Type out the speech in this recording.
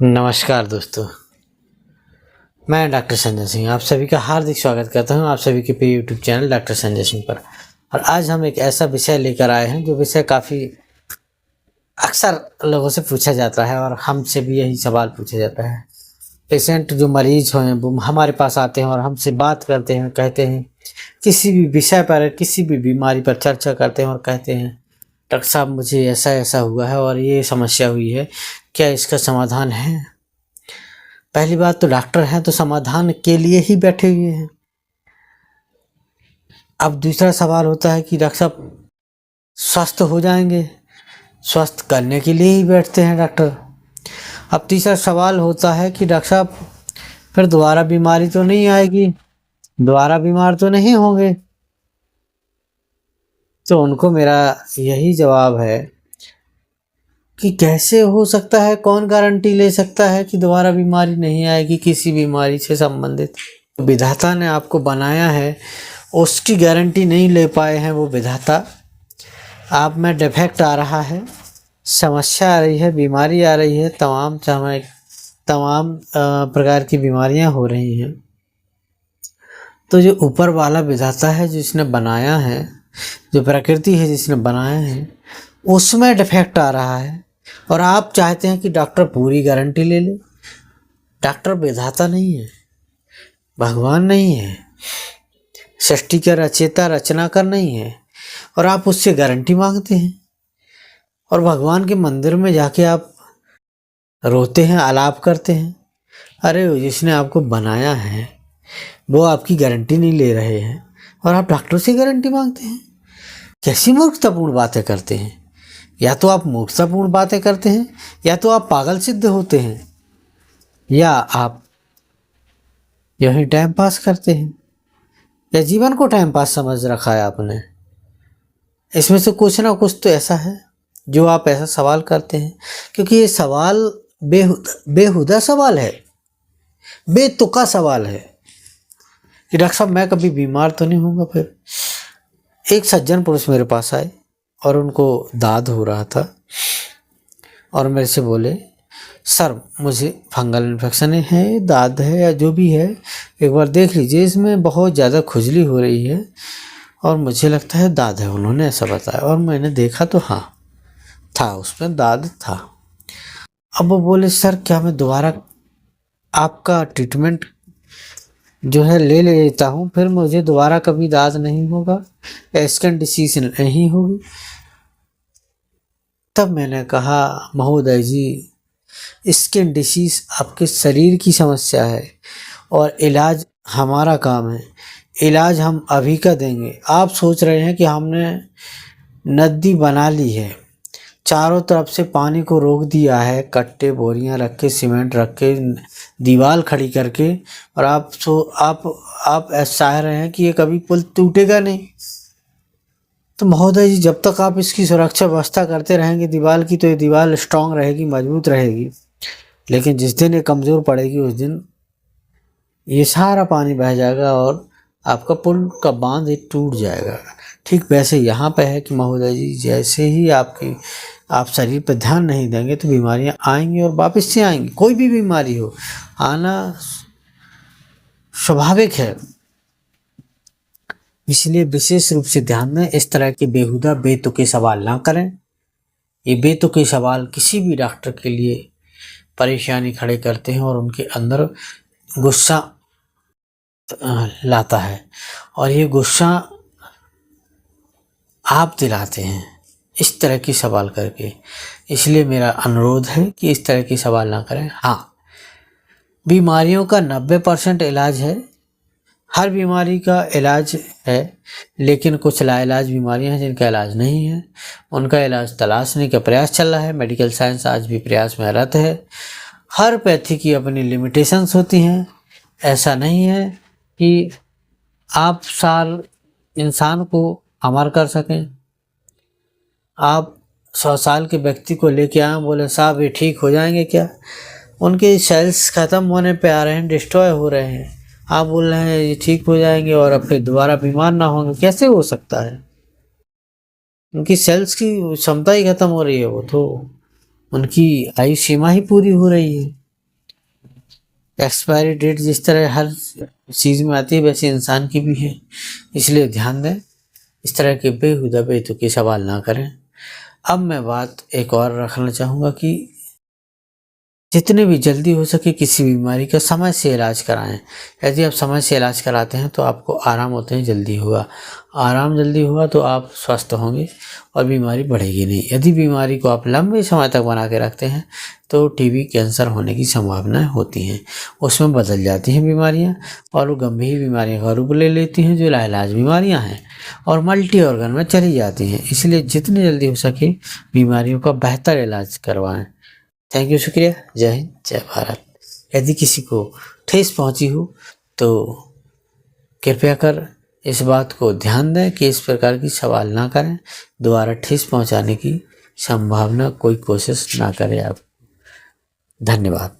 नमस्कार दोस्तों, मैं डॉक्टर संजय सिंह आप सभी का हार्दिक स्वागत करता हूं आप सभी के पे YouTube channel doctor Sanjay Singh पर। और आज हम एक ऐसा विषय लेकर आए हैं जो विषय काफ़ी अक्सर लोगों से पूछा जाता है और हमसे भी यही सवाल पूछा जाता है। पेशेंट जो मरीज हैं वो हमारे पास आते हैं और हमसे बात करते हैं, कहते हैं किसी भी विषय पर, किसी भी बीमारी पर चर्चा करते हैं और कहते हैं डॉक्टर साहब मुझे ऐसा ऐसा हुआ है और ये समस्या हुई है, क्या इसका समाधान है? पहली बात तो डॉक्टर हैं तो समाधान के लिए ही बैठे हुए हैं। अब दूसरा सवाल होता है कि डॉक्टर साहब स्वस्थ हो जाएंगे, स्वस्थ करने के लिए ही बैठते हैं डॉक्टर। अब तीसरा सवाल होता है कि डॉक्टर साहब फिर दोबारा बीमारी तो नहीं आएगी, दोबारा बीमार तो नहीं होंगे? तो उनको मेरा यही जवाब है कि कैसे हो सकता है, कौन गारंटी ले सकता है कि दोबारा बीमारी नहीं आएगी किसी बीमारी से संबंधित? विधाता ने आपको बनाया है, उसकी गारंटी नहीं ले पाए हैं वो विधाता। आप में डिफेक्ट आ रहा है, समस्या आ रही है, बीमारी आ रही है, तमाम प्रकार की बीमारियां हो रही हैं। तो जो ऊपर वाला विधाता है, जिसने बनाया है, जो प्रकृति है जिसने बनाया है, उसमें डिफेक्ट आ रहा है और आप चाहते हैं कि डॉक्टर पूरी गारंटी ले ले। डॉक्टर विधाता नहीं है, भगवान नहीं है, सृष्टि का रचयिता रचनाकार नहीं है और आप उससे गारंटी मांगते हैं। और भगवान के मंदिर में जाके आप रोते हैं, आलाप करते हैं। अरे जिसने आपको बनाया है वो आपकी गारंटी नहीं ले रहे हैं और आप डॉक्टर से गारंटी मांगते हैं। कैसी मूर्खतापूर्ण बातें करते हैं। या तो आप मूर्खतापूर्ण बातें करते हैं, या तो आप पागल सिद्ध होते हैं, या आप यही टाइम पास करते हैं, या जीवन को टाइम पास समझ रखा है आपने। इसमें से कुछ ना कुछ तो ऐसा है जो आप ऐसा सवाल करते हैं, क्योंकि ये सवाल बेहुदा सवाल है, बेतुका सवाल है कि डॉक्टर साहब मैं कभी बीमार तो नहीं होऊंगा। फिर एक सज्जन पुरुष मेरे पास आए और उनको दाद हो रहा था और मेरे से बोले सर मुझे फंगल इन्फेक्शन है, दाद है या जो भी है, एक बार देख लीजिए, इसमें बहुत ज़्यादा खुजली हो रही है और मुझे लगता है दाद है। उन्होंने ऐसा बताया और मैंने देखा तो हाँ था, उसमें दाद था। अब वो बोले सर क्या मैं दोबारा आपका ट्रीटमेंट जो है ले लेता हूँ, फिर मुझे दोबारा कभी दाद नहीं होगा, स्किन डिसीज नहीं होगी? तब मैंने कहा महोदय जी, स्किन डिसीज आपके शरीर की समस्या है और इलाज हमारा काम है, इलाज हम अभी का देंगे। आप सोच रहे हैं कि हमने नदी बना ली है, चारों तरफ से पानी को रोक दिया है, कट्टे बोरियां रख के, सीमेंट रख के, दीवार खड़ी करके, और आप ऐसा चाह रहे हैं कि ये कभी पुल टूटेगा नहीं। तो महोदय जी जब तक आप इसकी सुरक्षा व्यवस्था करते रहेंगे दीवार की, तो ये दीवार स्ट्रांग रहेगी, मजबूत रहेगी, लेकिन जिस दिन ये कमज़ोर पड़ेगी उस दिन ये सारा पानी बह जाएगा और आपका पुल का बांध ये टूट जाएगा। ठीक वैसे यहाँ पे है कि महोदय जी जैसे ही आप शरीर पर ध्यान नहीं देंगे तो बीमारियाँ आएंगी और वापस से आएंगी। कोई भी बीमारी हो, आना स्वाभाविक है। इसलिए विशेष रूप से ध्यान दें, इस तरह के बेहुदा बेतुके सवाल ना करें। ये बेतुके सवाल किसी भी डॉक्टर के लिए परेशानी खड़े करते हैं और उनके अंदर गुस्सा लाता है और ये गुस्सा आप दिलाते हैं इस तरह की सवाल करके। इसलिए मेरा अनुरोध है कि इस तरह की सवाल ना करें। हाँ, बीमारियों का 90% इलाज है, हर बीमारी का इलाज है, लेकिन कुछ लाइलाज बीमारियां हैं जिनका इलाज नहीं है, उनका इलाज तलाशने का प्रयास चल रहा है। मेडिकल साइंस आज भी प्रयास में रत है। हर पैथी की अपनी लिमिटेशंस होती हैं। ऐसा नहीं है कि आप साल इंसान को अमर कर सकें। आप 100 साल के व्यक्ति को लेके आए, बोले साहब ये ठीक हो जाएंगे क्या? उनके सेल्स ख़त्म होने पे आ रहे हैं, डिस्ट्रॉय हो रहे हैं। आप बोल रहे हैं ये ठीक हो जाएंगे और अब फिर दोबारा बीमार ना होंगे? कैसे हो सकता है? उनकी सेल्स की क्षमता ही ख़त्म हो रही है, वो तो उनकी आयु सीमा ही पूरी हो रही है। एक्सपायरी डेट जिस तरह हर चीज़ में आती है वैसे इंसान की भी है, इसलिए ध्यान दें, इस तरह के बेहुदा बेतुके सवाल ना करें। अब मैं बात एक और रखना चाहूँगा कि जितने भी जल्दी हो सके किसी बीमारी का समय से इलाज कराएं। यदि आप समय से इलाज कराते हैं तो आपको आराम होते हैं जल्दी होगा, आराम जल्दी होगा तो आप स्वस्थ होंगे और बीमारी बढ़ेगी नहीं। यदि बीमारी को आप लंबे समय तक बना के रखते हैं तो टीबी कैंसर होने की संभावनाएं होती हैं, उसमें बदल जाती हैं बीमारियां और वो गंभीर बीमारियों का रूप ले लेती हैं जो लाइलाज बीमारियां हैं और मल्टी ऑर्गन में चली जाती हैं। इसलिए जितनी जल्दी हो सके बीमारियों का बेहतर इलाज करवाएं। थैंक यू, शुक्रिया। जय हिंद, जय भारत। यदि किसी को ठेस पहुंची हो तो कृपया कर इस बात को ध्यान दें कि इस प्रकार की सवाल ना करें, दोबारा ठेस पहुंचाने की संभावना कोई कोशिश ना करें आप। धन्यवाद।